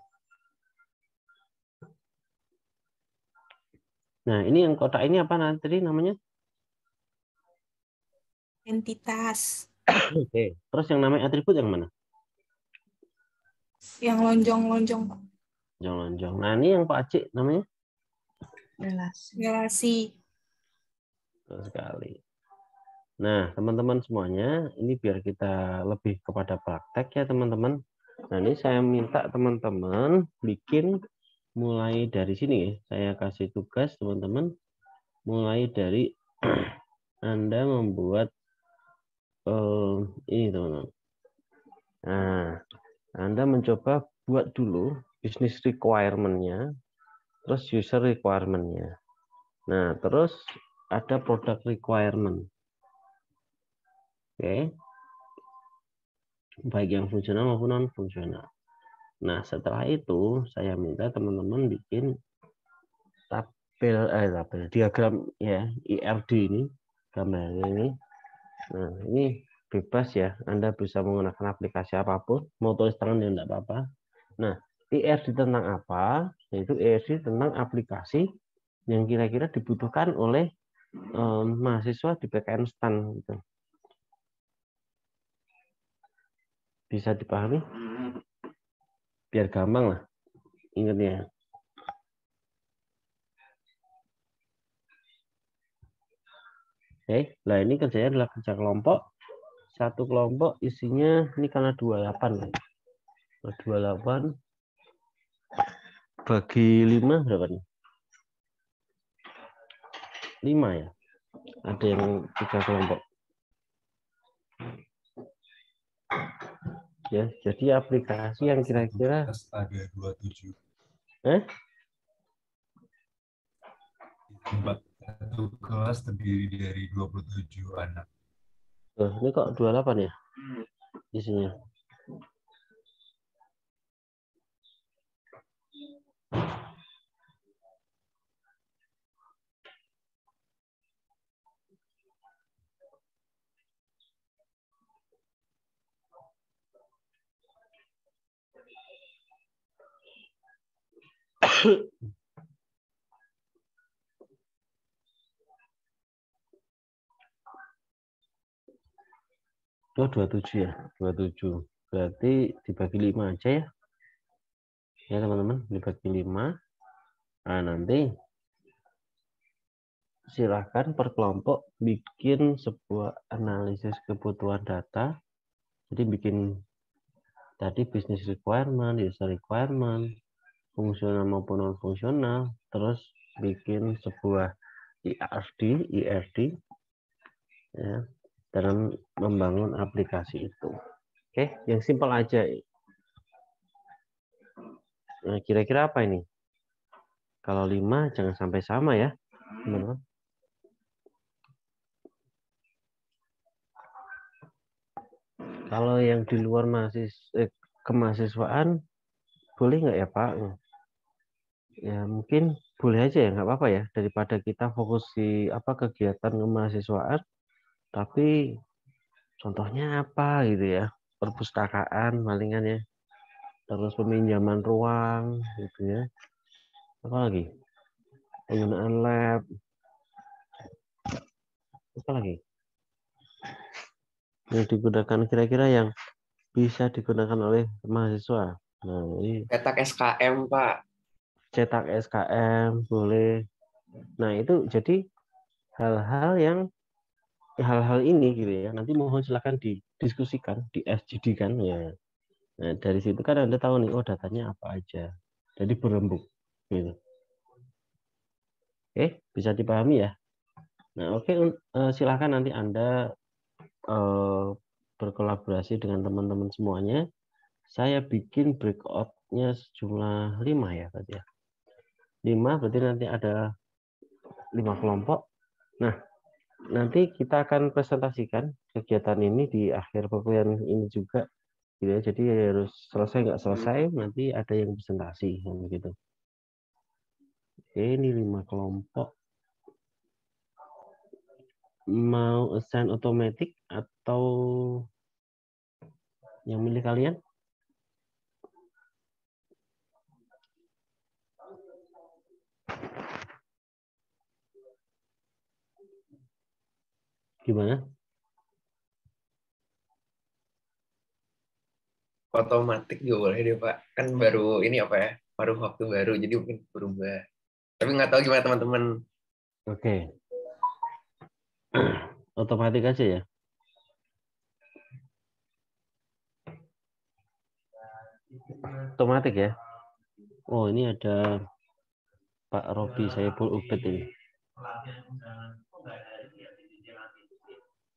Nah, ini yang kotak ini apa nanti namanya? Entitas. Oke. Terus yang namanya atribut yang mana? Yang lonjong-lonjong. Lonjong-lonjong. Nah, ini yang Pak Acik namanya? Relasi. Betul sekali. Nah, teman-teman semuanya, ini biar kita lebih kepada praktek ya, teman-teman. Nah, ini saya minta teman-teman bikin mulai dari sini ya. Saya kasih tugas teman-teman mulai dari Anda membuat ini teman-teman. Nah, Anda mencoba buat dulu business requirement-nya, terus user requirement-nya. Nah, terus ada product requirement. Oke. Baik yang fungsional maupun non-fungsional. Nah, setelah itu saya minta teman-teman bikin diagram ya, IRD ini, gambar ini. Nah, ini bebas ya, Anda bisa menggunakan aplikasi apapun, mau tulis tangan ya enggak apa-apa. Nah, IRD tentang apa? Yaitu IRD tentang aplikasi yang kira-kira dibutuhkan oleh mahasiswa di PKN STAN gitu. Bisa dipahami? Biar gampang lah ingatnya. Oke, nah ini kerjanya adalah kerja kelompok. Satu kelompok isinya ini karena 28 ya. 28 bagi 5 berapa nih? 5 ya. Ada yang 3 kelompok. Ya, jadi aplikasi yang kira-kira ada 27. Satu kelas terdiri dari 27 anak. Loh, ini kok 28 ya? Isinya. Oh, 27 ya, 27. Berarti dibagi 5 aja ya. Ya, teman-teman, dibagi 5. Nah, nanti silakan per kelompok bikin sebuah analisis kebutuhan data. Jadi bikin tadi business requirement, user requirement, fungsional maupun non fungsional, terus bikin sebuah IRD ya, dalam membangun aplikasi itu. Oke, yang simpel aja. Nah, kira-kira apa ini? Kalau 5 jangan sampai sama ya, teman-teman. Kalau yang di luar kemahasiswaan boleh nggak ya Pak? Ya mungkin boleh aja ya, nggak apa-apa ya, daripada kita fokus di kegiatan kemahasiswaan tapi Contohnya apa gitu ya? Perpustakaan palingan ya. Terus peminjaman ruang gitu ya. Apa lagi? Penggunaan lab. Apa lagi? Yang digunakan kira-kira yang bisa digunakan oleh mahasiswa. Nah, ini Cetak SKM, Pak. cetak SKM boleh. Nah, itu jadi hal-hal ini gitu ya. Nanti mohon silakan didiskusikan, di FGD kan ya. Nah, dari situ kan Anda tahu nih, oh datanya apa aja. Jadi berembuk gitu. Oke, bisa dipahami ya. Nah, oke, silakan nanti Anda berkolaborasi dengan teman-teman semuanya. Saya bikin breakout-nya sejumlah 5 ya tadi ya. 5 berarti nanti ada 5 kelompok. Nah, nanti kita akan presentasikan kegiatan ini di akhir perkuliahan ini juga. Gitu ya. Jadi harus selesai nggak selesai, nanti ada yang presentasi. Gitu. Oke, ini 5 kelompok. Mau assign otomatis atau yang milih kalian? Gimana? Otomatik juga boleh deh, Pak. Kan baru ini apa ya? Baru waktu baru, jadi mungkin berubah. Tapi nggak tahu gimana teman-teman. Oke. Otomatis aja ya. Otomatis ya. Oh, ini ada Pak Robi Saiful Ubed ini.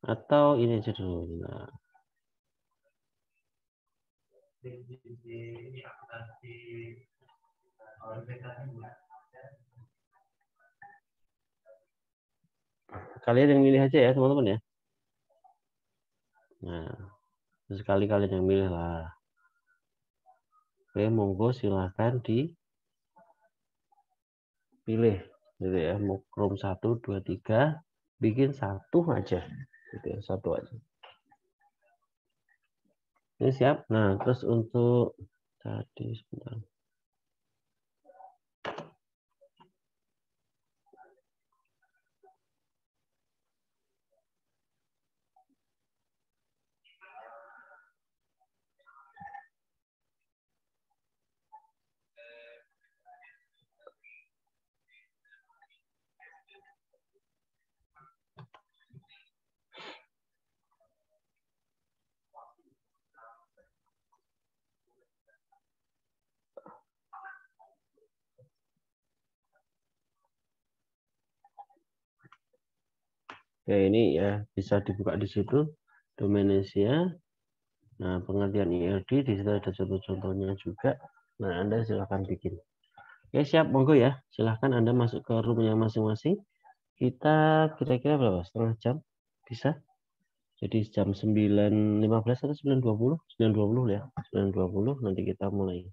Atau ini aja dulu. Nah. Kalian yang milih aja ya teman-teman ya. Nah, sekali kalian yang milih lah. Oke, monggo silahkan dipilih gitu ya. Mau Chrome 1, 2, 3, bikin satu aja. Gitu ya, satu aja. Ini siap. Nah, terus untuk tadi sebentar. Oke, ini ya bisa dibuka di situ domain Asia. Nah, pengertian IRD di situ ada contoh-contohnya juga. Nah, Anda silakan bikin. Oke, siap, monggo ya. Silahkan Anda masuk ke roomnya masing-masing. Kita kira-kira berapa? Setengah jam? Bisa? Jadi jam 9.15 atau 9.20? 9.20 ya. 9.20 nanti kita mulai.